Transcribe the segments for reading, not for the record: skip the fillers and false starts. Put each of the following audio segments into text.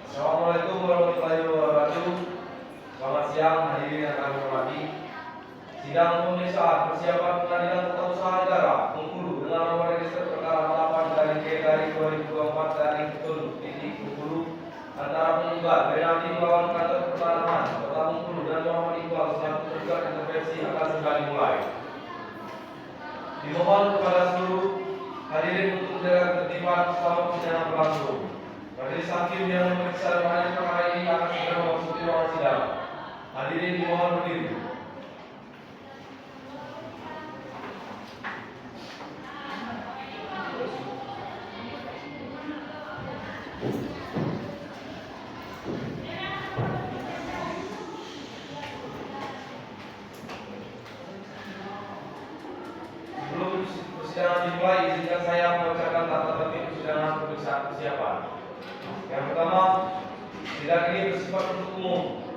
Assalamualaikum warahmatullahi wabarakatuh. Selamat siang hadirin yang kami hormati. Sidang pemeriksaan persiapan pengadilan tata usaha negara Bengkulu dengan nomor register perkara 8/G/2024/Bengkulu antara penggugat Renaldi melawan kantor pertanahan Kota Bengkulu dan Muhammad Iqbal selaku tergugat intervensi akan segera dimulai. Dimohon kepada seluruh hadirin untuk menjaga ketertiban selama persidangan berlangsung. Majelis hakim yang memeriksa dan perkara ini akan segera memasuki ruang sidang. Hadirin dimohon berdiri. Sebelum persidangan dimulai, izinkan saya membacakan tata tertib persidangan pemeriksaan persiapan. Yang pertama, sidang ini bersifat untuk umum,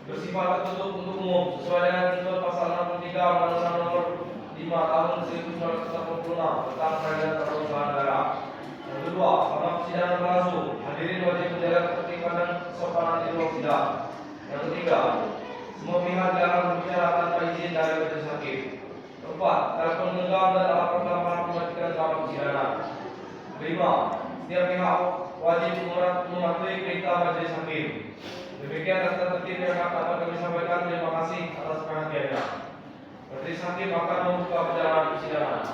bersifat tertutup untuk umum sesuai dengan ketentuan pasal 63 Undang-Undang Nomor 5 Tahun 1986 tentang Peradilan Tata Usaha Negara. Yang kedua, selama persidangan berlangsung, hadirin wajib menjaga ketertiban dan kesopanan di ruang sidang. Yang ketiga, semua pihak dilarang berbicara tanpa izin dari majelis hakim. Keempat, telepon genggam dan alat perlengkapan dimatikan selama persidangan. Kelima, setiap pihak wajib mematuhi perintah majelis hakim. Demikian tata tertib yang dapat kami sampaikan. Terima kasih atas perhatiannya. Majelis hakim akan membuka perjalanan persidangan.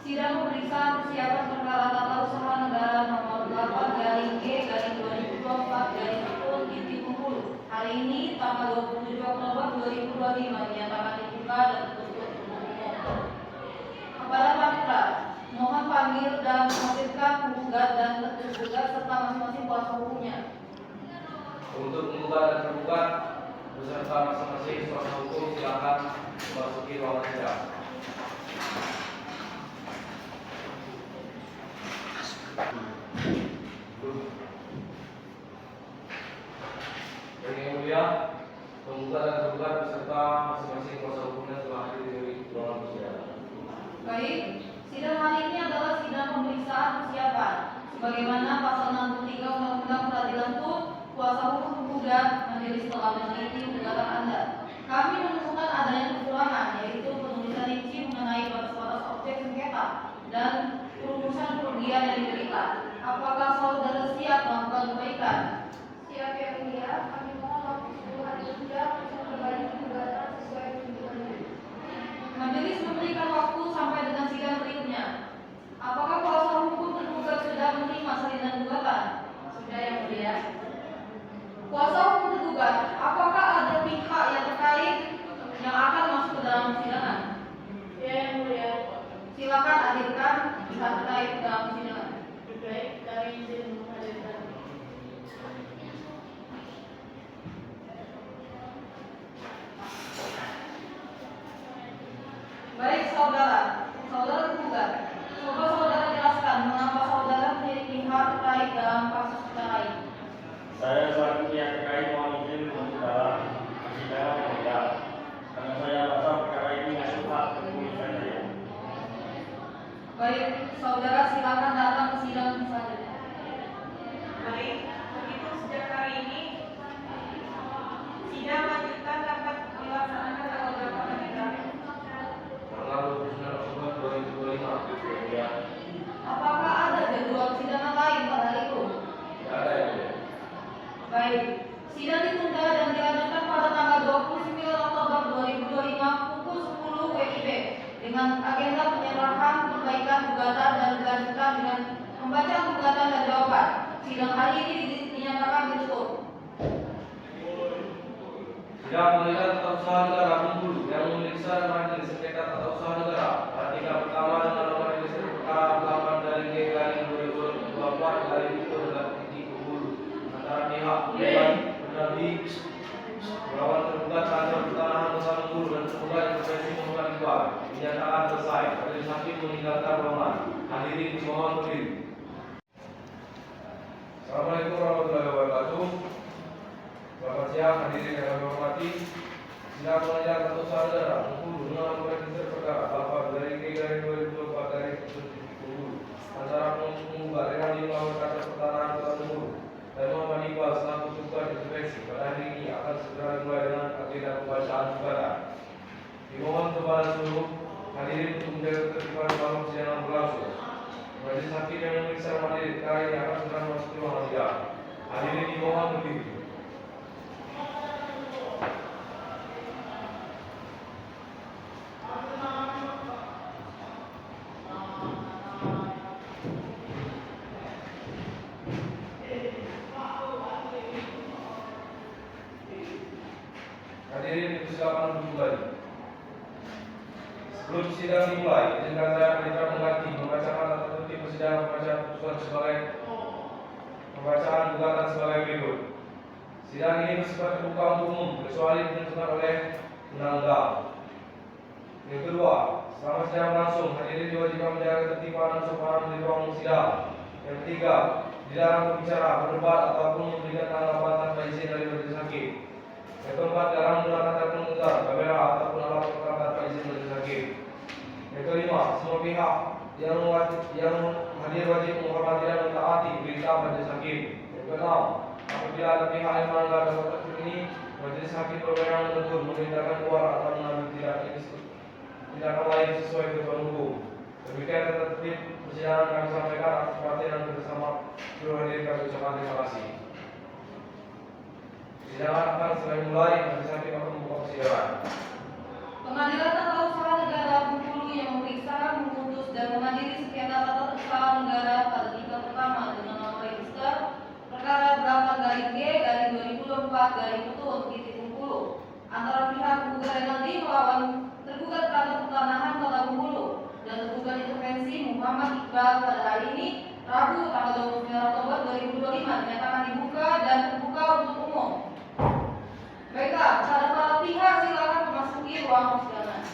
Sidang pemeriksaan persiapan perkara tata usaha negara nomor 8/G/2024/Bengkulu. Hari ini tanggal 27 Oktober 2025 dinyatakan dibuka dan tertutup untuk umum. Kepada Panitra, mohon panggil dan menghadirkan penggugat dan tergugat serta masing-masing kuasa hukumnya. Untuk penggugat dan tergugat beserta masing-masing kuasa hukum silakan memasuki ruangan sidang. Yang mulia, penggugat dan tergugat beserta masing-masing kuasa hukumnya telah hadir di ruangan persidangan. Baik, sidang hari ini adalah sidang pemeriksaan persiapan. Sebagaimana pasal 63 Undang-Undang Peradilan PUT, kuasa hukum penggugat majelis telah meneliti gugatan Anda. Kami menemukan adanya kekurangan, yaitu penulisan rinci mengenai batas-batas objek sengketa dan perumusan kerugian yang diderita. Apakah saudara siap melakukan perbaikan? Siap yang mulia, kami mohon waktu 10 hari kerja untuk memperbaiki gugatan sesuai tuntutan. Majelis memberikan waktu sampai dengan sidang berikutnya. Apakah kuasa hukum tergugat sudah menerima salinan gugatan? Sudah yang mulia. Kuasa hukum tergugat, apakah ada pihak yang terkait yang akan masuk ke dalam persidangan? Ya yang mulia. Silakan hadirkan pihak terkait dalam persidangan. Baik, kami izin menghadirkan. Baik saudara tergugat, coba saudara jelaskan mengapa saudara menjadi pihak terkait dalam kasus perkara ini. Saya selaku pihak terkait mohon izin untuk dalam persidangan yang mulia, karena saya merasa perkara ini masuk hak kepolisian saya. Baik, saudara silakan datang ke sidang selanjutnya. Baik, begitu sejak hari ini sidang lanjutan dapat dilaksanakan tanggal berapa Panitra? Tanggal 29 Oktober 2025. Ya, Apakah ada jadwal persidangan lain pada hari itu? tidak ada yang mulia. Baik, sidang ditunda dan dilanjutkan pada tanggal 29 Oktober 2025 pukul 10 WIB dengan agenda penyerahan perbaikan gugatan dan dilanjutkan dengan membaca gugatan dan jawaban. Sidang hari ini dinyatakan ditutup. Sidang pengadilan tata usaha negara Bengkulu yang memeriksa dan majelis sengketa tata usaha negara pada tingkat pertama dengan nomor register perkara 8/G/2024/Bengkulu antara pihak penggugat Renaldi melawan tergugat kantor pertanahan Kota Bengkulu dan tergugat intervensi Muhammad Iqbal dinyatakan selesai. Majelis hakim meninggalkan ruangan. Hadirin dimohon berdiri. Assalamualaikum warahmatullahi wabarakatuh. Selamat siang hadirin yang kami hormati. Sidang pengadilan tata usaha negara Bengkulu dengan nomor register perkara 8/G/2024/Bengkulu antara penggugat perkara ini akan segera memasuki ruangan sidang. Hadirin dimohon berdiri. Hadirin dipersilakan duduk kembali. Sebelum sidang dimulai, izinkan saya Panitra Pengganti membacakan tata tertib persidangan pembacaan putusan sebagai pembacaan gugatan sebagai berikut. Sidang ini bersifat terbuka untuk umum kecuali ditentukan oleh undang-undang. Yang kedua, selama sidang berlangsung, hadirin diwajibkan menjaga ketertiban dan kesopanan di ruang sidang. Yang ketiga, dilarang berbicara, berdebat ataupun memberikan tanggapan tanpa izin dari majelis hakim. Yang keempat, dilarang menggunakan telepon genggam, kamera ataupun alat rekam tanpa izin majelis hakim. Yang kelima, semua pihak yang hadir wajib menghormati dan mentaati perintah majelis hakim. Yang keenam, apabila ada pihak yang melanggar tata tertib ini, majelis hakim berwenang menegur, memerintahkan keluar atau mengambil tindakan lain sesuai ketentuan hukum. Demikian tata tertib persidangan kami sampaikan atas perhatian dan bersama seluruh hadirin kami ucapkan terima kasih. Persidangan akan segera mulai. Majelis hakim akan membuka persidangan. Pengadilan Tata Usaha Negara Bengkulu yang memeriksa, memutus dan mengadili sengketa tata usaha negara pada tingkat pertama dengan nomor register perkara 8-G/2024-Bengkulu antara pihak penggugat Renaldi melawan tergugat kantor pertanahan Kota Bengkulu dan tergugat intervensi Muhammad Iqbal pada hari ini Rabu tanggal 29 Oktober 2025 dinyatakan dibuka dan terbuka untuk umum. Baiklah, kepada para pihak silakan memasuki ruang persidangan.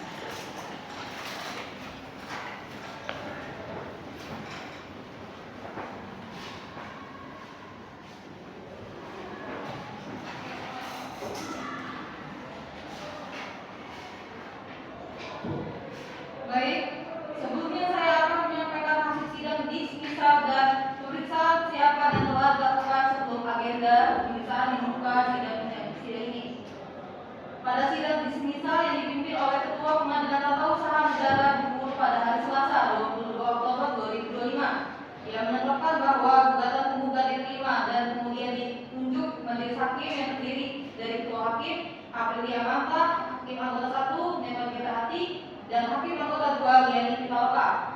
Baik, sebelumnya saya akan menyampaikan hasil sidang dismisal dan pemeriksaan siapa yang telah dilakukan sebelum agenda pemeriksaan dibuka sidang ini. Pada sidang dismisal yang dipimpin oleh Ketua Pengadilan Tata Usaha Negara Bengkulu pada hari Selasa 22 Oktober 2025, ia menetapkan bahwa gugatan penggugat diterima dan kemudian ditunjuk majelis hakim yang terdiri dari Ketua Hakim Aprilia Manta, Hakim Anggota 1 Neval Hati, dan Hakim Anggota 2 Giani Pitaloka.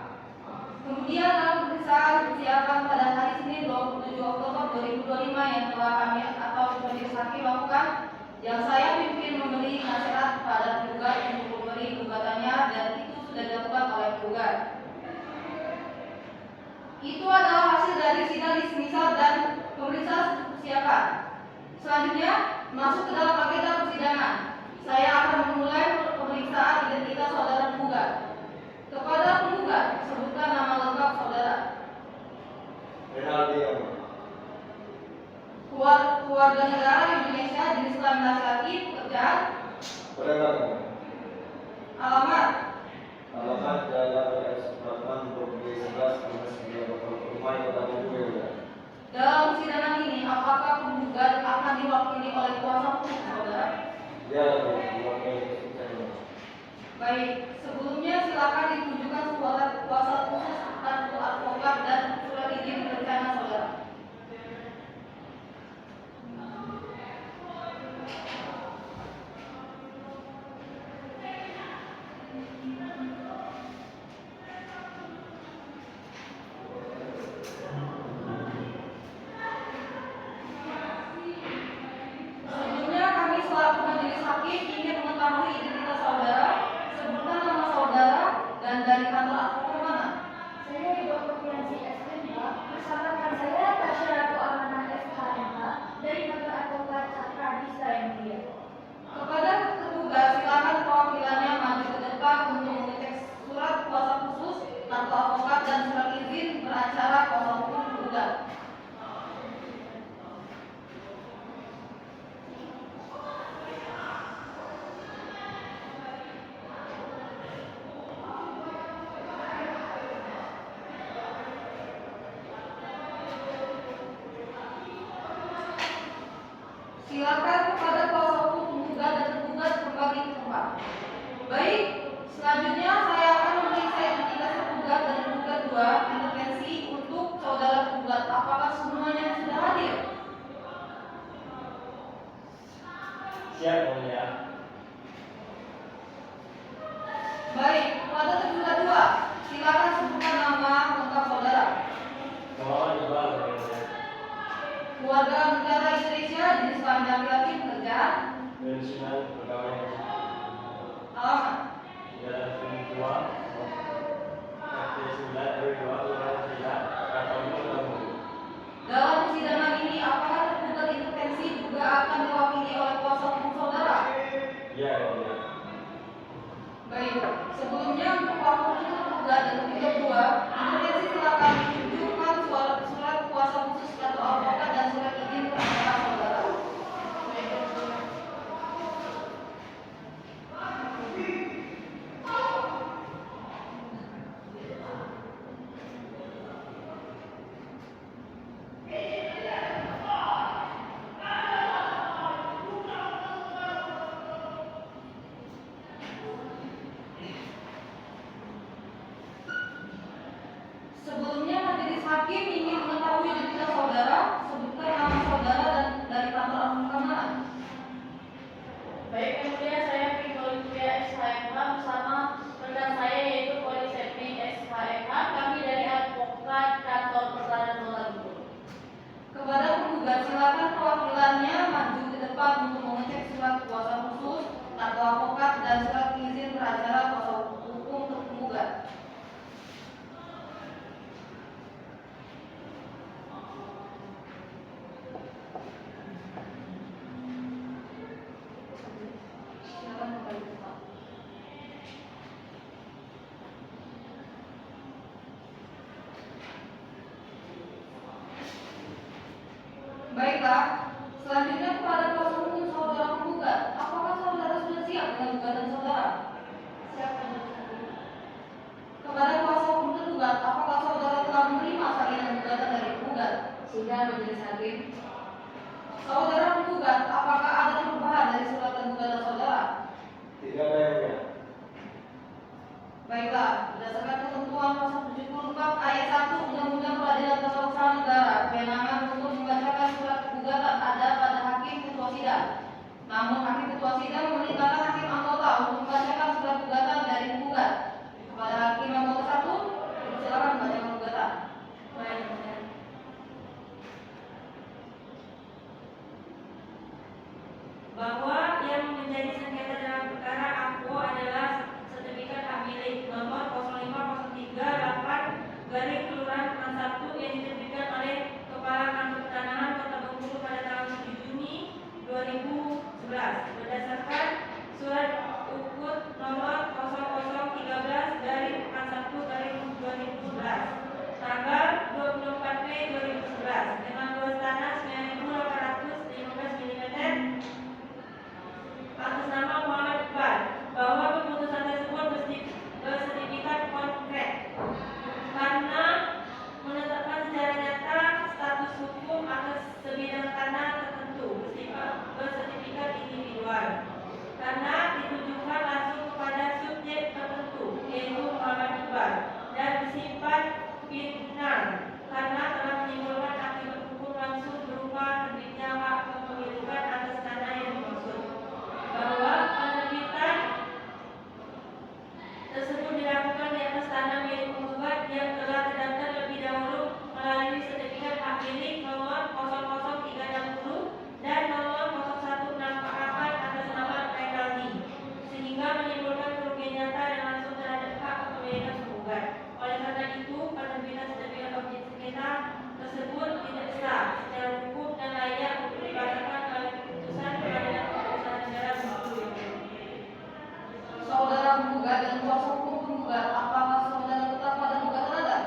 Kemudian dalam pemeriksaan persiapan pada hari Senin 27 Oktober 2025 yang telah kami atau majelis hakim lakukan, yang saya pimpin memberi nasihat kepada penggugat untuk memberi gugatannya dan itu sudah dilakukan oleh penggugat. Itu adalah hasil dari sidang dismisal dan pemeriksaan persiapan. Selanjutnya masuk ke dalam agenda persidangan. Saya akan memulai pemeriksaan identitas saudara penggugat. Kepada penggugat, sebutkan nama lengkap saudara. Renaldi Keluarga negara Indonesia, jenis kelamin laki-laki, pekerjaan, pedagang. alamat, Alamat Jalan R. Supratman, Provinsi 11, Rumah Kota Bengkulu. dalam persidangan ini apakah penggugat akan diwakili oleh kuasa hukum saudara? Ya, diwakili saya. Baik, sebelumnya silakan ditunjukkan surat kuasa khusus kartu advokat dan surat izin berencana saudara. Sebelumnya kami selaku majelis hakim ingin mengetahui identitas saudara, sebutkan nama saudara dan dari kantor advokat mana? Saya Ibu Provinsi SMK, bersama rekan saya Tasya Ratu Amanah FHMH dari kantor advokat Cakra Disa yang mulia. Kepada tergugat silakan perwakilannya maju ke depan untuk mengecek surat kuasa khusus, kartu advokat dan surat izin beracara kuasa hukum tergugat. Silakan kepada kuasa hukum penggugat dan tergugat kembali ke tempat. Baik, selanjutnya saya akan memeriksa identitas tergugat dan tergugat 2 intervensi untuk saudara tergugat A Siap yang mulia. Baik, pada terduga 2, silakan sebutkan nama lengkap saudara. Muhammad Iqbal yang mulia. Keluarga negara Indonesia, jenis kelamin laki-laki, pekerjaan, Pensiunan pegawai alamat. Jalan Tua, RT 9 RW 2 Kelurahan Tidak, Katolik Lampung. Dalam persidangan ini, apakah tergugat intervensi juga akan diwakili oleh kuasa hukum saudara? Ya, yang mulia. Baik, sebelumnya untuk waktu tergugat dan terduga 2, intervensi silakan ditunjukkan surat kuasa khusus atau advokat dan surat izin perantara saudara. Sebelumnya majelis hakim ingin mengetahui identitas saudara, sebutkan nama saudara dan dari kantor keamanan. Baik, yang mulia, saya Victoria SHMH bersama rekan saya yaitu Polisepni SHMH. Kami dari advokat kantor pertahanan Kota Bogor. Kepada penggugat silakan perwakilannya maju ke depan untuk mengecek surat kuasa khusus atau advokat dan surat izin beracara kuasa hukum untuk penggugat. Silakan kembali ke tempat. Baiklah, selanjutnya kepada kuasa hukum saudara penggugat, apakah saudara sudah siap dengan gugatan saudara? Siap, majelis hakim. Kepada kuasa hukum tergugat, apakah saudara telah menerima salinan gugatan dari penggugat? Sidang majelis hakim. Saudara penggugat, apakah ada perubahan dari surat gugatan saudara? Tidak ada yang mulia. Baiklah, berdasarkan ketentuan pasal 74 ayat 1 Undang-Undang Peradilan Tata Usaha Negara, kewenangan untuk membacakan surat gugatan ada pada hakim ketua sidang. Namun hakim ketua sidang memerintahkan hakim anggota untuk membacakan surat gugatan dari penggugat. Kepada hakim anggota 1, silakan membacakan gugatan. Baik, yang mulia. Bahwa yang menjadi sengketa dalam perkara aku adalah sertifikat hak milik nomor 05038 garing Kelurahan Peran 1 yang diterbitkan oleh Kepala Kantor Pertanahan Kota Bengkulu pada tanggal 7 Juni 2011 berdasarkan surat ukut nomor 0013 garing Peran 1 garing 2011 tanggal 24 Mei 2011 dengan luas tanah 9.815 mm atas nama Muhammad Iqbal bahwa keputusan tersebut bersertifikat konkret karena menetapkan secara nyata status hukum atas sebidang tanah tertentu bersertifikat individual karena ditujukan langsung kepada subjek tertentu yaitu Muhammad Iqbal dan bersifat final karena telah menimbulkan akibat hukum langsung berupa terbitnya hak kepemilikan atas tanah yang dimaksud, bahwa penerbitan tersebut dilakukan di atas tanah milik penggugat yang telah terdaftar lebih dahulu melalui sertifikat hak milik nomor 00360 dan nomor 01648 atas nama Renaldi, sehingga menimbulkan kerugian nyata dan langsung terhadap hak kepemilikan penggugat. Oleh karena itu, penerbitan sertifikat objek sengketa tersebut tidak sah secara hukum dan layak untuk dibatalkan oleh keputusan Pengadilan Tata Negara Bengkulu. Saudara penggugat dan kuasa hukum penggugat, apakah saudara tetap pada gugatan Anda?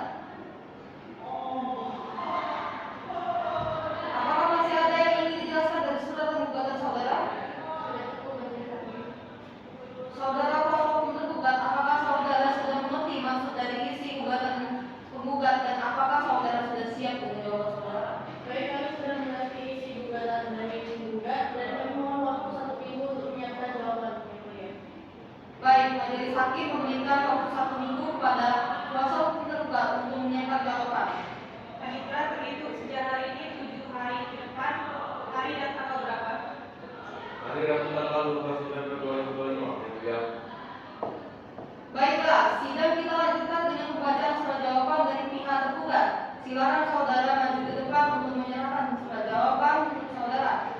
Apakah masih ada yang ingin dijelaskan dari surat gugatan saudara? Sudah cukup, majelis hakim. Saudara kuasa hukum tergugat, apakah saudara sudah mengerti maksud dari isi gugatan penggugat dan apakah saudara sudah siap dengan jawaban saudara? Baik, kami sudah mengerti isi gugatan dari penggugat dan kami mohon waktu 1 minggu untuk menyiapkan jawaban. Yang mulia. Baik, majelis hakim memberikan waktu 1 minggu kepada kuasa hukum tergugat untuk menyiapkan jawaban. Panitera terhitung sejak hari ini 7 hari ke depan, hari dan tanggal berapa? Hari Rabu tanggal Silakan saudara maju ke depan untuk menyerahkan surat jawaban saudara.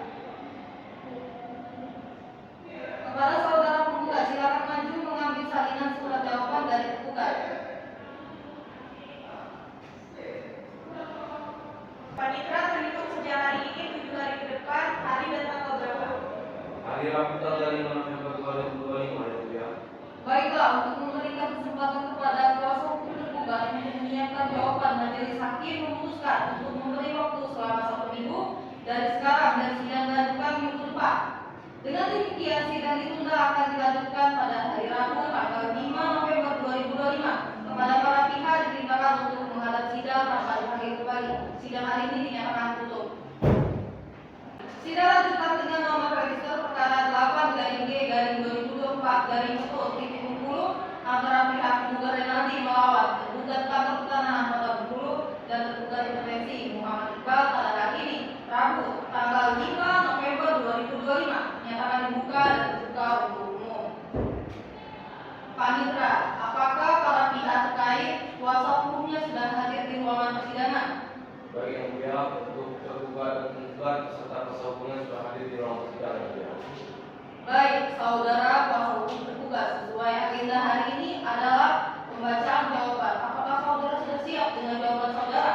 Kepada saudara penggugat, silakan maju mengambil salinan surat jawaban dari penggugat. Panitra terhitung sejak hari ini 7 hari ke depan, hari dan tanggal berapa? Hari Rabu tanggal 5 November 2025 ya mulia. Baiklah, untuk memberikan kesempatan kepada kuasa hukum tergugat untuk menyiapkan jawaban, majelis hakim memutuskan untuk memberi waktu selama 1 minggu dari sekarang dan sidang dilanjutkan minggu depan. Dengan demikian, sidang ditunda akan dilanjutkan pada hari Rabu tanggal 5 November 2025. Kepada para pihak diperintahkan untuk menghadap sidang tanpa dipanggil kembali. Sidang hari ini dinyatakan tutup. Sidang lanjutkan dengan nomor register perkara 8-G-2024-10 antara pihak penggugat Renaldi melawan tergugat kantor pertanahan Kota Bengkulu dan tergugat intervensi Muhammad Iqbal pada hari ini Rabu tanggal 5 November 2025 menyatakan dibuka dan terbuka untuk umum. Panitra, apakah para pihak terkait kuasa hukumnya sudah hadir di ruangan persidangan? Baik yang mulia, untuk tergugat dan penggugat serta kuasa hukumnya sudah hadir di ruang persidangan ya mulia. Baik, saudara kuasa hukum tergugat, sesuai agenda hari ini adalah pembacaan jawaban. Apakah saudara sudah siap dengan jawaban saudara?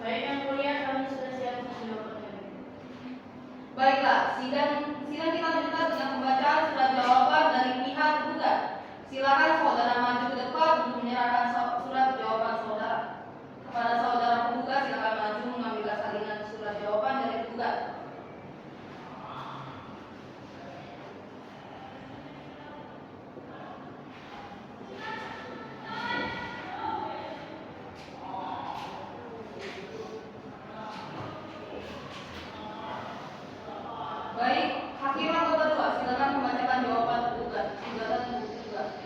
Baik yang mulia, kami sudah siap dengan jawaban kami. Baiklah, sidang kita lanjutkan dengan pembacaan surat jawaban dari pihak tergugat. Silakan saudara maju ke depan untuk menyerahkan surat jawaban saudara. Kepada saudara penggugat, silakan maju mengambil salinan surat jawaban dari penggugat. Baik, hakim anggota 2, silakan membacakan jawaban tergugat. Gugatan tergugat.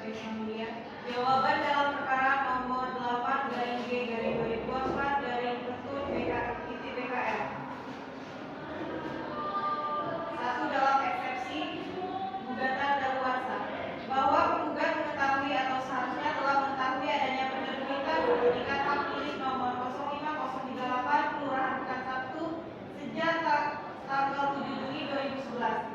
Baik yang mulia, jawaban dalam perkara nomor 8-G-2024-PKR. Satu, dalam eksepsi gugatan daluarsa bahwa penggugat mengetahui atau seharusnya telah mengetahui adanya penerbitan sertifikat hak milik nomor 05038 Kelurahan Pekansatu sejak tanggal 7 Juni 2011.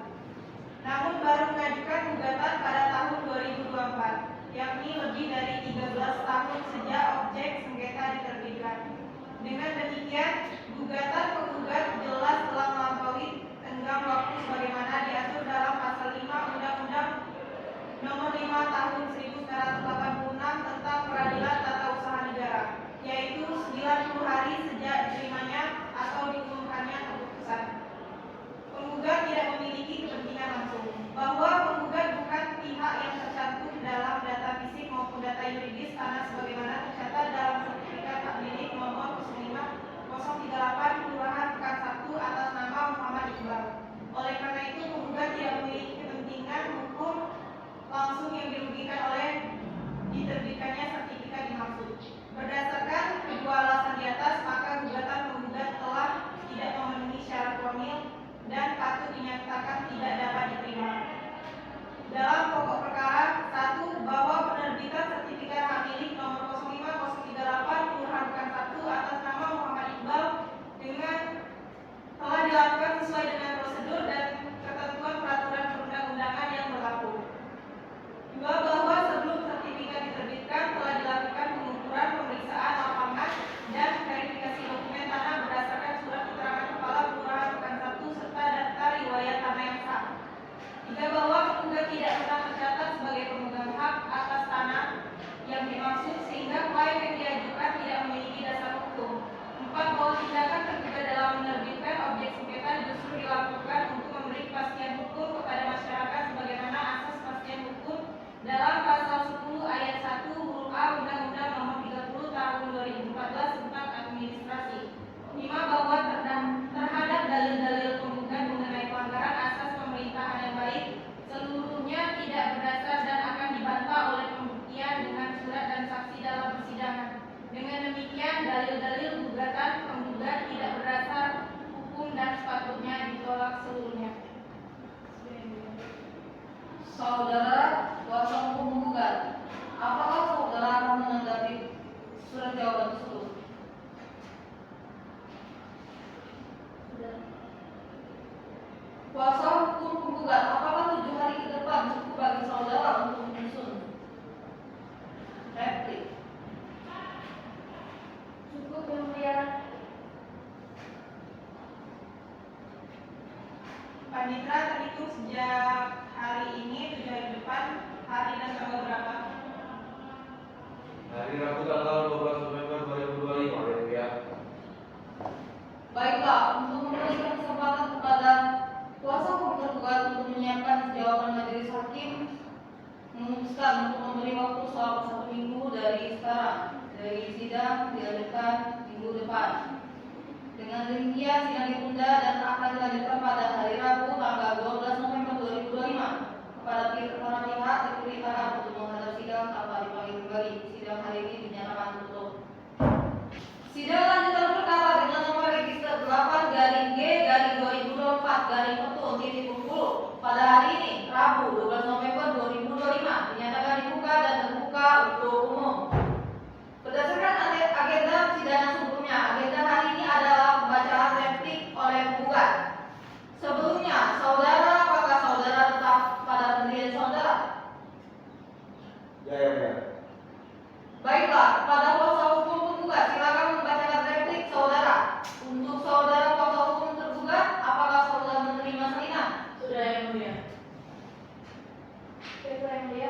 Namun baru mengajukan gugatan pada tahun 2024, yakni lebih dari 13 tahun sejak objek sengketa diterbitkan. Dengan demikian, gugatan penggugat jelas telah melampaui tenggang waktu sebagaimana diatur dalam pasal 5 Undang-Undang Nomor 5 Tahun 1986 tentang Peradilan Tata Usaha Negara, yaitu 90 hari sejak diterimanya atau diumumkannya keputusan. Penggugat tidak memiliki kepentingan langsung bahwa penggugat bukan pihak yang tercantum dalam data fisik maupun data yuridis karena sebagaimana tercatat dalam sertifikat hak milik nomor 05038 Kelurahan Pekansatu atas nama Muhammad Iqbal. Oleh karena itu, penggugat tidak memiliki kepentingan hukum langsung yang dirugikan oleh diterbitkannya sertifikat dimaksud. Cukup yang mulia. Panitra terhitung sejak hari ini 7 hari depan, hari dan tanggal berapa? Hari Rabu tanggal 12 November 2025 yang mulia. Baiklah, untuk memberikan kesempatan kepada kuasa hukum tergugat untuk menyiapkan jawaban majelis hakim, memutuskan untuk memberi waktu selama 1 minggu dari sekarang. Dari sidang dilanjutkan minggu depan. Dengan demikian sidang ditunda dan akan dilanjutkan pada hari Rabu tanggal 12 November 2025. Kepada para pihak diperintahkan untuk menghadap sidang tanpa dipanggil kembali. Sidang hari ini dinyatakan tutup. Sidang lanjutan perkara dengan nomor register 8/G/2024/10 pada hari ini Rabu 12 November 2025 dinyatakan dibuka dan terbuka untuk umum. Berdasarkan agenda persidangan sebelumnya, agenda hari ini adalah pembacaan replik oleh penggugat. Sebelumnya, saudara, apakah saudara tetap pada pendirian saudara? Ya, ya, ya. Baiklah, kepada kuasa hukum penggugat, silakan membacakan replik saudara. Untuk saudara kuasa hukum tergugat, apakah saudara menerima salinan? Sudah yang mulia. Baik yang mulia.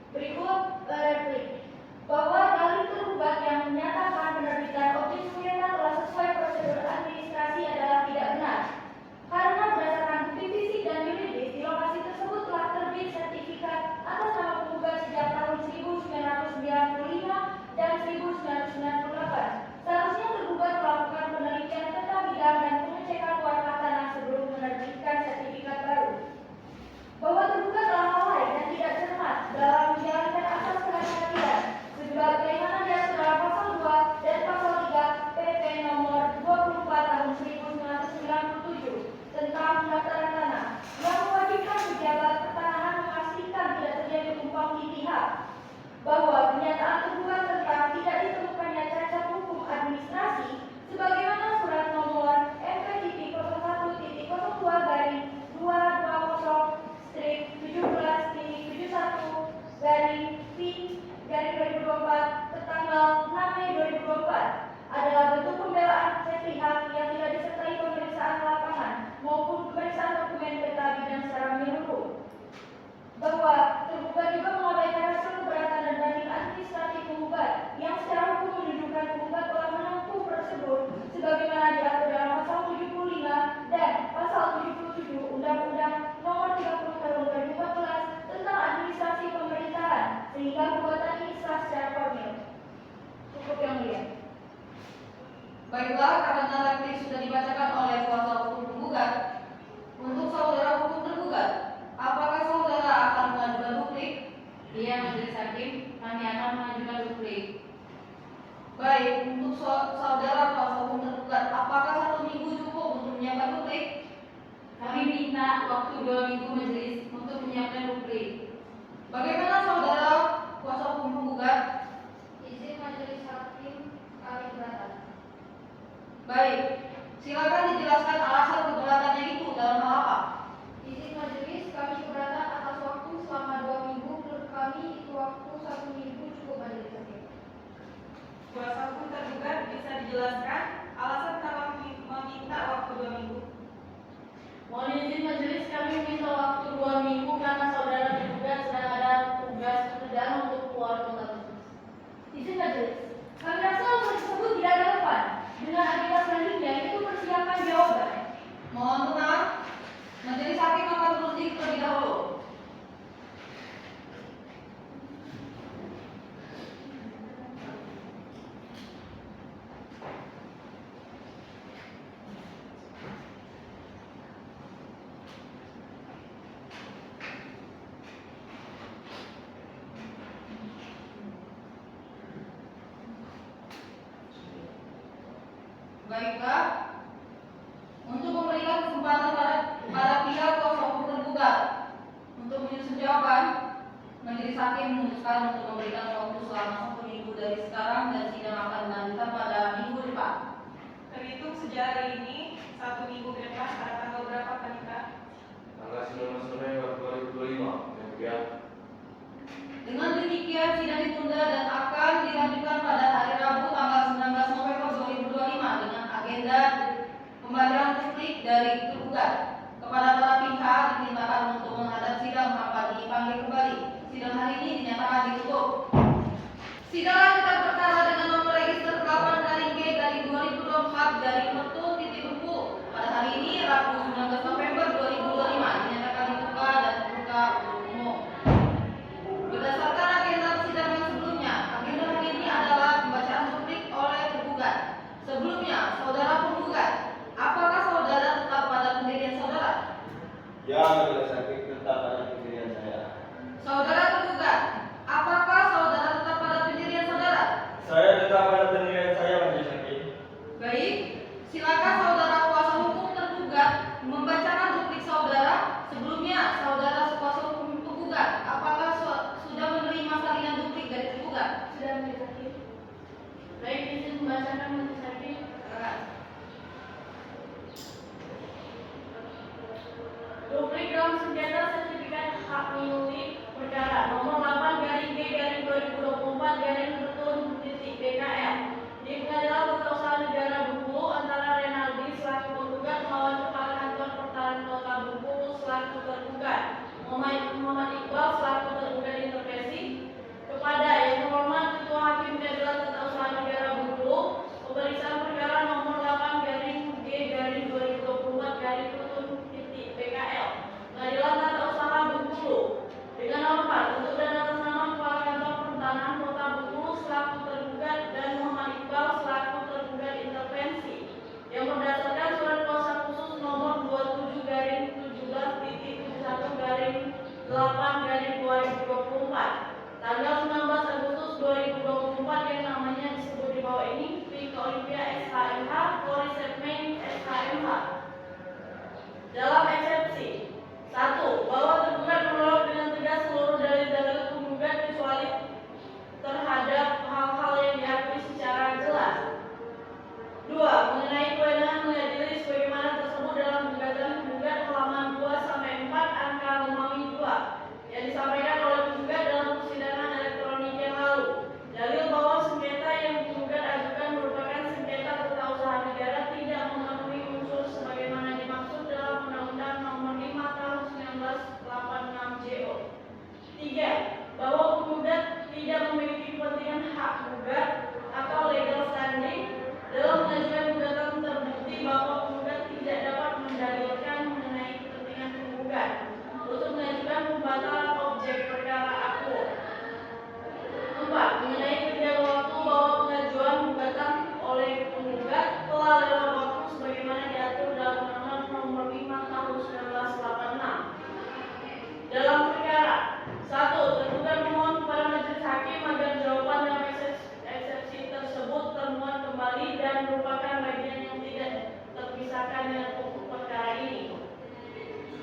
Berikut replik bahwa dalil tergugat yang menyatakan penerbitan objek sengketa telah sesuai prosedur administrasi adalah tidak benar. Karena berdasarkan bukti fisik dan yuridis di lokasi tersebut telah terbit sertifikat atas nama penggugat sejak tahun 1995 dan 1998. Seharusnya tergugat melakukan penelitian peta bidang dan pengecekan warna tanah sebelum menerbitkan sertifikat baru. Bahwa tergugat telah lalai dan tidak cermat dalam menjalankan asas kehati-hatian sebagaimana diatur dalam pasal 2 dan pasal 3 PP nomor 24 tahun 1997 tentang pendaftaran tanah yang mewajibkan pejabat pertanahan memastikan tidak terjadi tumpang tindih hak. Bahwa pernyataan tergugat tentang tidak ditemukannya cacat hukum administrasi sebagaimana surat nomor MP/17/71/P/2024 tertanggal 6 Mei 2024 adalah bentuk pembelaan sepihak yang tidak disertai pemeriksaan lapangan maupun pemeriksaan dokumen peta bidang secara menyeluruh. Bahwa tergugat juga mengabaikan hasil keberatan dan banding administratif penggugat yang secara hukum menunjukkan penggugat telah menempuh prosedur sebagaimana diatur dalam pasal 75 dan pasal 77 Undang-Undang Nomor 30 Tahun 2014 tentang administrasi pemerintahan sehingga perbuatan ini sah secara formil. Cukup yang mulia. Baiklah, karena replik sudah dibacakan oleh kuasa hukum penggugat, untuk saudara hukum tergugat, apakah saudara akan mengajukan duplik? Iya, majelis hakim, kami akan mengajukan duplik. Baik, untuk saudara kuasa hukum tergugat, apakah 1 minggu cukup untuk menyiapkan duplik? Kami minta waktu 2 minggu majelis untuk menyiapkan duplik. Bagaimana saudara kuasa hukum penggugat? Izin majelis hakim kami keberatan. Baik, silakan dijelaskan alasan keberatannya itu dalam hal apa? Izin majelis kami keberatan atas waktu selama 2 minggu. Menurut kami itu waktu 1 minggu cukup majelis hakim. Kuasa hukum tergugat bisa dijelaskan alasan kenapa meminta waktu 2 minggu? Mohon izin majelis kami minta waktu 2 minggu karena saudara tergugat sedang ada tugas pekerjaan untuk keluar kota tersebut. Izin majelis, kami rasa hal tersebut tidak relevan dengan agenda selanjutnya yaitu persiapan jawaban. Mohon tenang, majelis hakim akan berhenti terlebih dahulu. Baiklah, untuk memberikan kesempatan pada pihak kuasa hukum tergugat untuk menyusun jawaban, majelis hakim memutuskan untuk memberikan waktu selama 1 minggu dari sekarang dan sidang akan dilanjutkan pada minggu depan. Terhitung sejak hari ini 1 minggu ke depan pada tanggal berapa Panitra? Tanggal 19 November 2025 yang mulia. Dengan demikian sidang ditunda dan akan dilanjutkan pada hari Rabu tanggal 19 November pada penilaian saya majelis hakim. Baik, silakan saudara kuasa hukum tergugat membacakan duplik saudara. Sebelumnya, saudara kuasa hukum tergugat, apakah sudah menerima salinan duplik dari tergugat? Sudah majelis hakim. Baik, izin membacakan majelis hakim. Silakan. Duplik dalam sengketa sertifikat hak milik perkara nomor 8/G/2024/PKL di Pengadilan Tata Usaha Negara Bengkulu antara Renaldi selaku penggugat melawan Kepala Kantor Pertahanan Kota Bengkulu selaku tergugat, Muhammad Iqbal selaku tergugat intervensi, kepada yang terhormat Ketua Hakim Pengadilan Tata Usaha Negara Bengkulu, pemeriksaan perkara nomor 8/G/2024/PKL Pengadilan Tata Usaha Bengkulu dengan hormat untuk dan atas nama Kepala Kantor Pertahanan Kota Bengkulu selaku tergugat dan Muhammad Iqbal selaku tergugat intervensi yang berdasarkan surat kuasa khusus nomor 27/71/8/2024 tanggal 19 Agustus 2024 yang namanya disebut di bawah ini Vika Olimpia SHMH Polri Sepmain SHMH. Dalam eksepsi 1. Bahwa tergugat menolak dengan tegas seluruh dalil-dalil penggugat kecuali terhadap hal-hal yang diakui secara jelas. 2. Mengenai kewenangan mengadili sebagaimana tersebut dalam gugatan penggugat halaman 2-4 angka Romawi 2 yang disampaikan oleh penggugat dalam persidangan elektronik yang lalu. Dalil bahwa sengketa yang penggugat ajukan merupakan sengketa tata usaha negara tidak memenuhi unsur sebagaimana dimaksud dalam Undang-Undang Nomor 5 Tahun 1986 JO. 3. Bahwa penggugat tidak memiliki kepentingan hak gugat atau legal standing dalam mengajukan gugatan terbukti bahwa penggugat tidak dapat mendalilkan mengenai kepentingan penggugat untuk mengajukan pembatalan objek perkara akuo. 4. Mengenai tenggang waktu bahwa pengajuan gugatan oleh penggugat telah lewat waktu sebagaimana diatur dalam Undang-Undang Nomor 5 Tahun 1986. Dalam perkara 1. Tergugat memohon kepada majelis hakim agar jawaban dalam eksepsi tersebut termuat kembali dan merupakan bagian yang tidak terpisahkan dengan pokok perkara ini.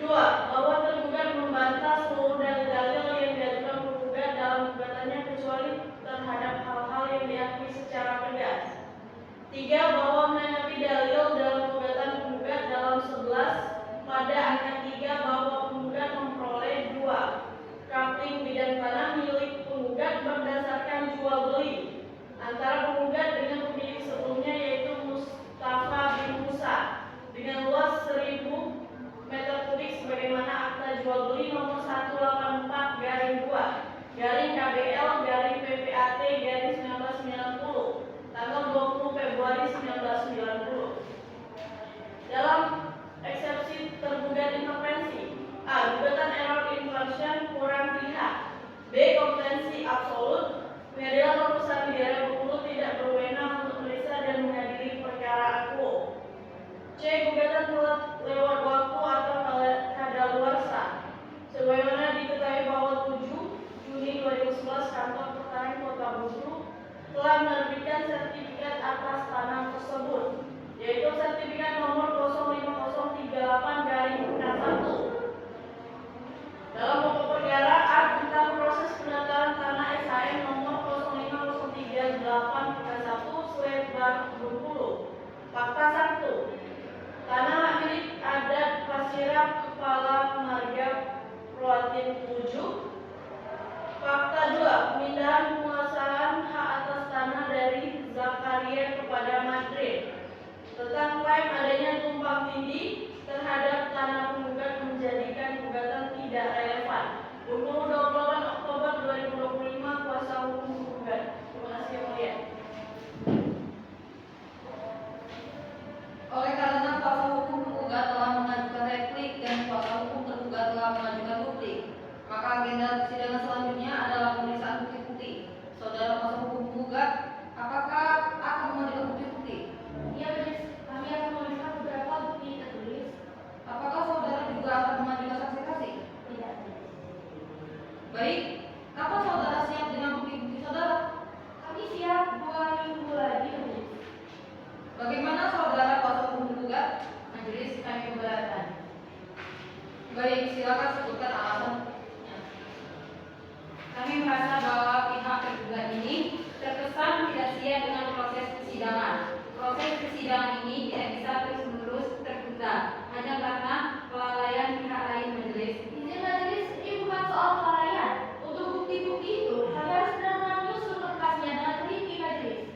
2. Bahwa tergugat membantah seluruh dalil-dalil yang diajukan penggugat dalam gugatannya kecuali terhadap hal-hal yang diakui secara tegas. 3. Bahwa menanggapi dalil dalam gugatan penggugat dalam 11 pada angka 3 bahwa penggugat memperoleh 2 kapling bidang tanah milik penggugat berdasarkan jual beli antara penggugat dengan pemilik sebelumnya yaitu Mustafa bin Musa dengan luas 1000 meter kubik sebagaimana akta jual beli nomor 184/2-KBL-PPAT-1990 tanggal 20 Februari 1990. Dalam eksepsi tergugat intervensi: A. Gugatan error inversion kurang pihak. B. Kompetensi absolut. Pengadilan Tata Usaha Negara Bengkulu tidak berwenang untuk memeriksa dan mengadili perkara akuo. C. Gugatan telah lewat waktu atau kadaluarsa. Sebagaimana diketahui bahwa 7 Juni 2011 Kantor Pertahanan Kota Bengkulu telah menerbitkan sertifikat atas tanah tersebut, yaitu sertifikat nomor 05038/1. Dalam pokok perkara A tentang proses pendaftaran tanah SHM nomor 05038/1/Bengkulu. Fakta 1. Tanah hak milik adat Pasirap Kepala Marga Proatin 7. Fakta 2. Pemindahan penguasaan hak atas tanah dari Zakaria kepada Madrid. Tentang klaim adanya tumpang tindih terhadap tanah penggugat menjadikan gugatan tidak relevan. Bengkulu 28 Oktober 2025 Kuasa hukum penggugat. Terima kasih yang mulia. Oleh karena kuasa hukum penggugat telah mengajukan replik dan kuasa hukum tergugat telah mengajukan duplik, maka agenda persidangan selanjutnya adalah pemeriksaan bukti-bukti. Saudara kuasa hukum penggugat, apakah akan mengajukan bukti-bukti? Iya, Majelis. Kami akan memberikan beberapa bukti tertulis. Apakah saudara juga akan mengajukan saksi-saksi? Tidak. Baik, kapan saudara siap dengan bukti-bukti saudara? Kami siap persidangan. Proses persidangan ini tidak bisa terus-menerus tertunda hanya karena kelalaian pihak lain majelis. Izin majelis ini bukan soal kelalaian. Untuk bukti-bukti itu, kami harus benar-benar menyusun berkasnya dengan teliti majelis.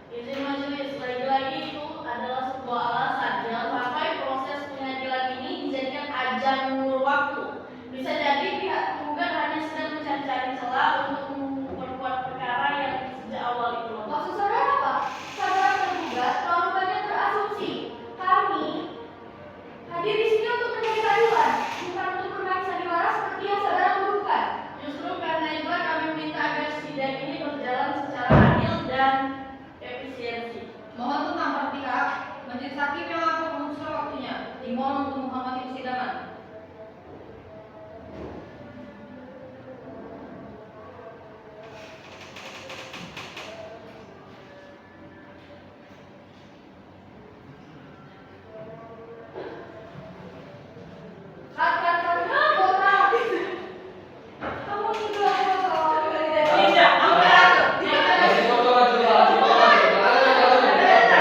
Izin majelis, lagi-lagi itu adalah sebuah alasan. Jangan sampai proses pengadilan ini dijadikan ajang mengulur waktu. Bisa jadi pihak penggugat hanya sedang mencari-cari celah untuk memperkuat perkara yang sejak awal itu lemah. Maksud saudara apa? Saudara tergugat terlalu banyak berasumsi. Kami hadir di sini untuk mencari keadilan, bukan untuk bermain sandiwara seperti yang saudara tuduhkan. Justru karena itulah kami minta agar sidang ini berjalan secara adil dan efisiensi. Mohon tentang para pihak, majelis hakim yang akan memutuskan waktunya. Dimohon untuk menghormati persidangan. Kamu juga bodoh. Tidak, Masih foto aja, masih foto aja.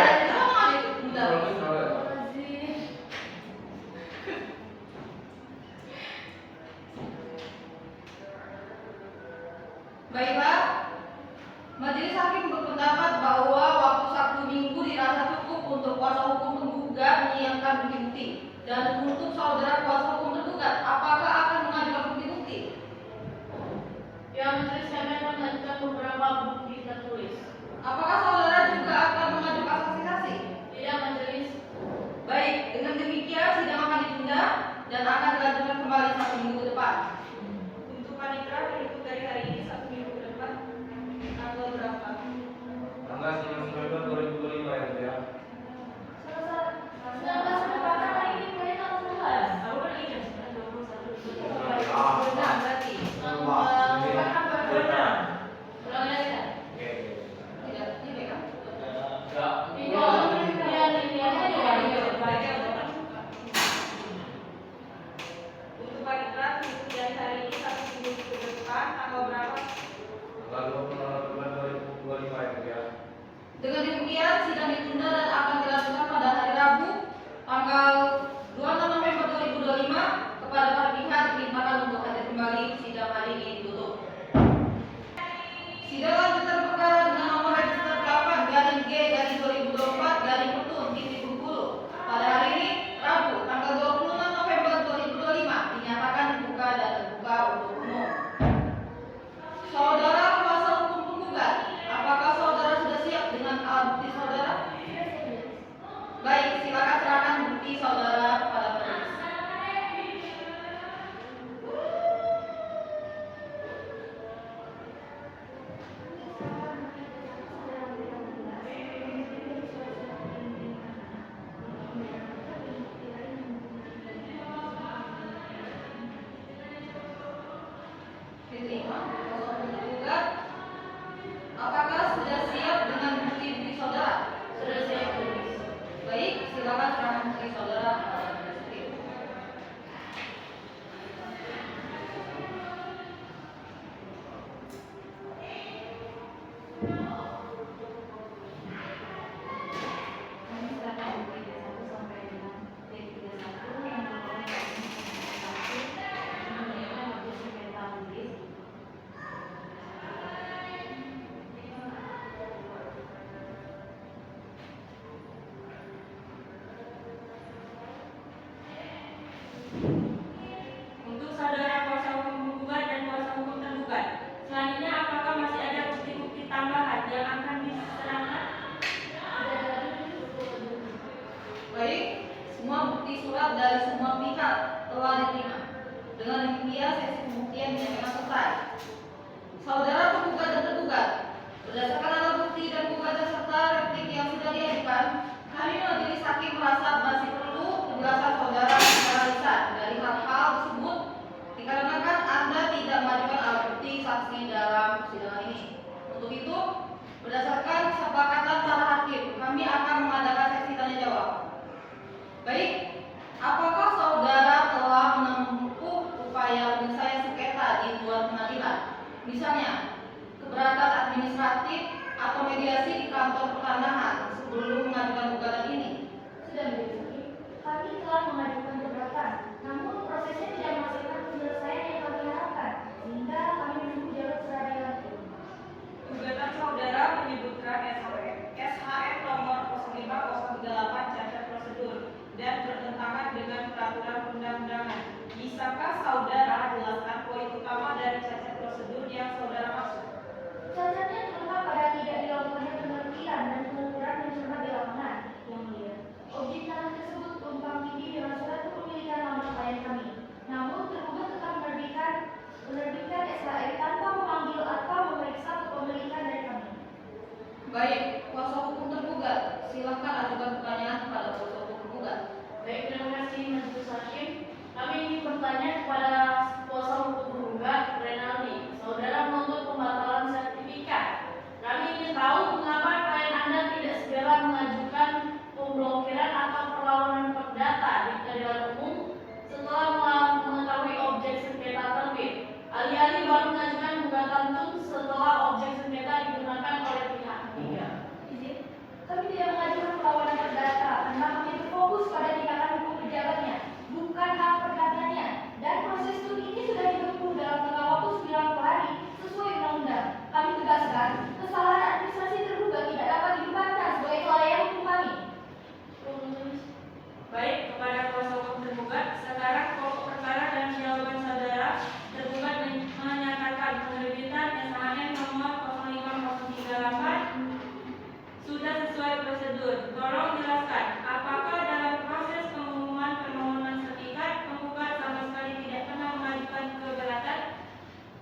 Baiklah, majelis hakim berpendapat bahwa waktu 1 minggu dirasa cukup untuk kuasa hukum penggugat menyiapkan bukti-bukti. Dan untuk saudara kuasa hukum tergugat, apakah akan mengajukan bukti-bukti? Ya, majelis kami akan mengajukan beberapa bukti tertulis. Apakah saudara juga akan mengajukan saksi-saksi? Tidak, majelis. Baik, dengan demikian sidang akan ditunda dan akan dilanjutkan kembali 1 minggu ke depan. Untuk panitera terhitung dari hari ini 1 minggu ke depan tanggal berapa? Tanggal 9 November 2025 ya, Bu, ya. Sudah kesempatan hari ini mulai tanggal 11. aku kan ingat 21. Benar berarti. Benar. Ulangi lagi kan? Oke. Tidak, ini kan? Enggak. Untuk panitera terhitung dari hari ini 1 minggu ke depan tanggal berapa? Tanggal 26 November 2025 ya, Bu, ya. Dengan demikian sidang ditunda dan akan dilakukan pada hari Rabu tanggal 26 November 2025 kepada para pihak dimintakan untuk hadir kembali. Sidang hari ini ditutup. Sidang lanjutan perkara dengan nomor register 8/G/2024 Petun Bengkulu pada hari ini Rabu tanggal 26 November 2025 dinyatakan dibuka dan terbuka untuk umum. Saudara kuasa hukum penggugat, apakah saudara sudah siap dengan alat bukti saudara? Baik, silakan serahkan bukti saudara pada majelis. Diterima. Penggugat, apakah sudah siap dengan bukti-bukti saudara? Sudah siap, majelis. Baik, silakan serahkan bukti saudara pada majelis hakim. Kami serahkan bukti D1 sampai dengan D31 yang merupakan mengenai waktu sengketa majelis. Untuk saudara kuasa hukum penggugat dan kuasa hukum tergugat, selanjutnya apakah masih ada bukti-bukti tambahan yang akan diserahkan? Baik, semua bukti surat dari semua pihak telah diterima. Dengan demikian sesi pembuktian dinyatakan selesai. Saudara penggugat dan tergugat, berdasarkan alat bukti dan gugatan serta replik yang sudah diajukan, kami majelis hakim merasa masih perlu penjelasan saudara secara lisan dari hal-hal tersebut dikarenakan Anda tidak mengajukan alat bukti saksi dalam persidangan ini. Untuk itu, berdasarkan kesepakatan para hakim, kami akan mengadakan sesi tanya jawab. Baik, apakah saudara telah menempuh upaya penyelesaian sengketa di luar pengadilan? Misalnya, keberatan administratif atau Silakan ajukan pertanyaan kepada kuasa hukum penggugat. Baik, terima kasih Majelis Hakim. Kami ingin bertanya kepada kuasa hukum penggugat Renaldi. Saudara menuntut pembatalan sertifikat. Kami ingin tahu mengapa klien Anda tidak segera mengajukan pemblokiran atau perlawanan perdata di pengadilan umum setelah mengetahui objek sengketa terbit. Alih-alih baru mengajukan gugatan TUM setelah objek sengketa digunakan oleh pihak ketiga. Izin, kami tidak mengajukan perlawanan perdata karena kami berfokus pada tindakan hukum pejabatnya, bukan hak perdatanya. Dan proses TUM ini sudah ditempuh dalam jangka waktu 90 hari sesuai undang-undang. Kami tegaskan, kesalahan administrasi terduga tidak dapat dibebankan sebagai kelalaian hukum kami. Baik, kepada kuasa hukum tergugat, sekarang pokok perkara dan jawaban saudara tergugat menyatakan penerbitan SHM nomor 05038 sudah sesuai prosedur. Tolong jelaskan, apakah dalam proses pengumuman permohonan sertifikat penggugat sama sekali tidak pernah mengajukan keberatan?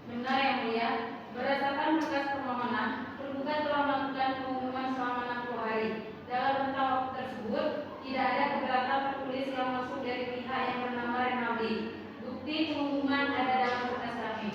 Benar yang mulia, berdasarkan berkas permohonan, tergugat telah melakukan pengumuman selama 60 hari. Dalam rentang waktu tersebut, tidak ada keberatan tertulis yang masuk dari pihak yang bernama Renaldi. Bukti pengumuman ada dalam berkas kami.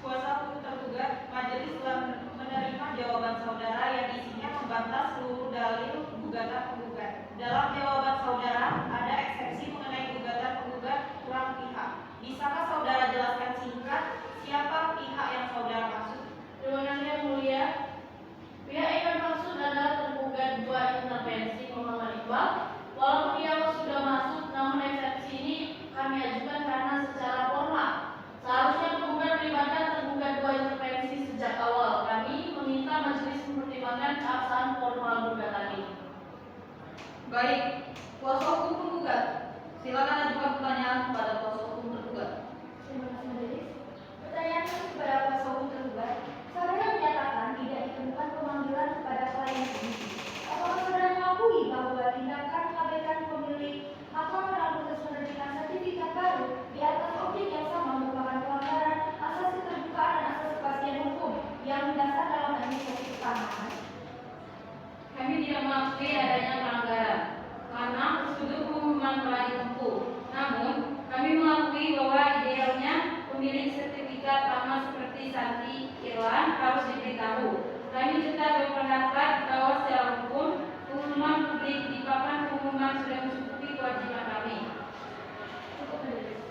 Kuasa hukum tergugat, majelis telah menerima jawaban saudara yang isinya membantah seluruh dalil gugatan penggugat. Dalam jawaban saudara ada eksepsi mengenai gugatan penggugat kurang pihak. Bisakah saudara jelaskan singkat siapa pihak yang saudara maksud? Terima kasih yang mulia. Pihak yang maksud adalah tergugat 2 intervensi Muhammad Iqbal. Walaupun dialog sudah masuk, namun eksepsi ini kami ajukan karena secara formal. Seharusnya penggugat melibatkan tergugat 2 intervensi sejak awal. Kami meminta majelis mempertimbangkan keabsahan formal gugatan ini. Baik, kuasa hukum penggugat, silakan ajukan pertanyaan kepada kuasa hukum tergugat. Terima kasih majelis. Pertanyaan kami kepada kuasa hukum tergugat, saudara menyatakan tidak ditemukan pemanggilan kepada klien sendiri. Apakah saudara mengakui bahwa tindakan mengabaikan pemilik hak memegang proses penerbitan sertifikat baru di atas objek yang sama merupakan pelanggaran asas keterbukaan dan asas kepastian hukum yang mendasar dalam administrasi keamanan? Kami tidak mengakui adanya pelanggaran karena prosedur pengumuman telah ditempuh. Namun, kami mengakui bahwa idealnya pemilik sertifikat sama seperti Santi Irwan harus diberitahu. Kami juga berpendapat bahwa secara hukum, pengumuman publik di papan pengumuman sudah mencukupi kewajiban kami. Cukup majelis.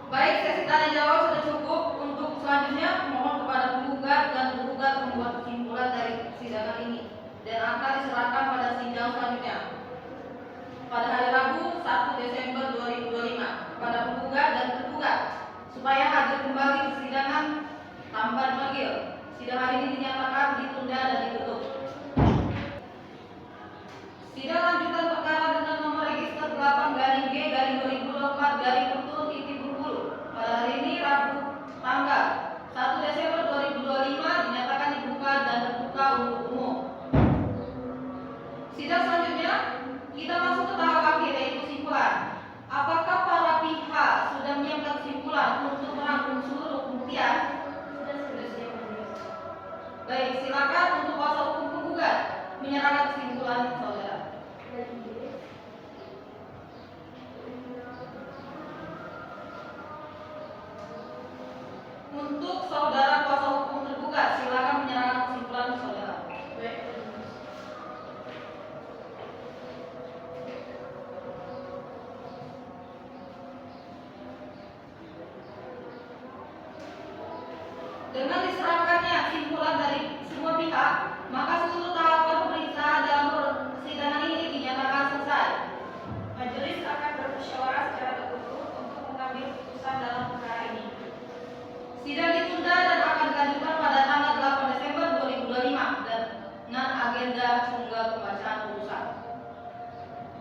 Baik, sesi tanya jawab sudah cukup. Untuk selanjutnya, mohon kepada penggugat dan tergugat membuat kesimpulan dari persidangan ini dan akan diserahkan pada sidang selanjutnya pada hari Rabu 1 Desember 2025 kepada penggugat dan tergugat supaya hadir kembali persidangan tanpa dipanggil. Sidang hari ini dinyatakan ditunda dan ditutup. Sidang lanjutan perkara dengan nomor register 8-G-2024-Petun pada hari ini Rabu tanggal 1 Desember 2025 dinyatakan dibuka dan terbuka untuk umum. Sidang selanjutnya kita masuk ke tahap akhir yaitu kesimpulan. Apakah para pihak sudah menyiapkan kesimpulan untuk merangkum seluruh pembuktian? Sudah siap majelis. Baik, silakan untuk kuasa hukum penggugat menyerahkan kesimpulan saudara. Dari majelis. Untuk saudara kuasa hukum tergugat, silakan menyerahkan kesimpulan saudara. Baik. Dengan diserahkannya kesimpulan dari semua pihak, maka seluruh tahapan pemeriksaan dalam persidangan ini dinyatakan selesai. Majelis akan bermusyawarah secara tertutup untuk mengambil keputusan dalam perkara ini. Sidang ditunda dan akan dilanjutkan pada tanggal 8 Desember 2025 dan dengan agenda tunggal pembacaan putusan.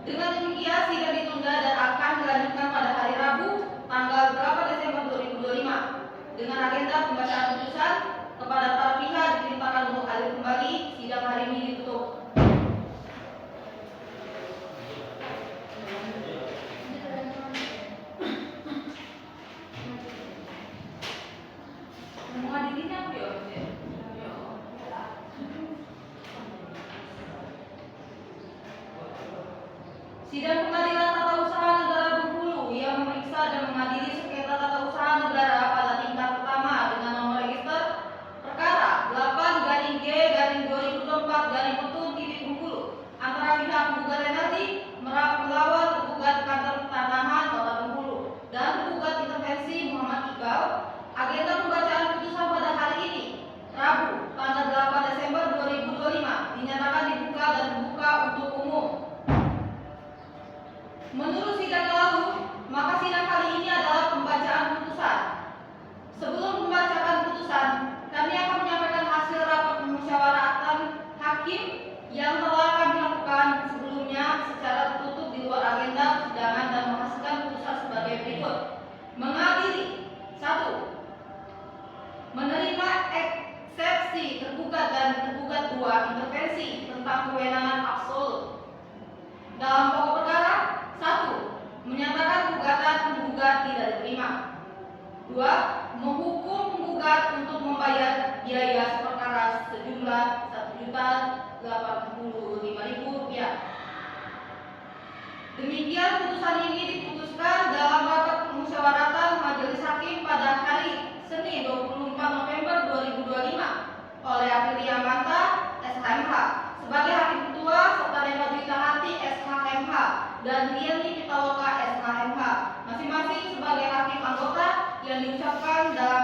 Dengan demikian, sidang ditunda dan akan dilanjutkan pada hari Rabu tanggal 8 Desember 2025 dengan agenda pembacaan putusan. Kepada para pihak diperintahkan untuk hadir kembali. Sidang hari ini ditutup. Menurut sidang lalu, maka sidang kali ini adalah pembacaan putusan. Sebelum membacakan putusan, kami akan menyampaikan hasil rapat pemusyawaratan hakim yang telah kami lakukan sebelumnya secara tertutup di luar agenda persidangan dan menghasilkan putusan sebagai berikut. Mengadili 1. Menerima eksepsi tergugat dan tergugat 2 intervensi tentang kewenangan absolut. Dalam pokok perkara 1. Menyatakan gugatan penggugat tidak diterima. 2. Menghukum penggugat untuk membayar biaya perkara sejumlah Rp1.085.000. Demikian putusan ini diputuskan dalam rapat pemusyawaratan Majelis Hakim pada hari Senin 24 November 2025 oleh Aprilia Manta, SHMH, sebagai Hakim Ketua serta Dewadita Hati, SHMH, dan Riani Pitaloka, SHMH, masing-masing sebagai hakim anggota yang diucapkan dalam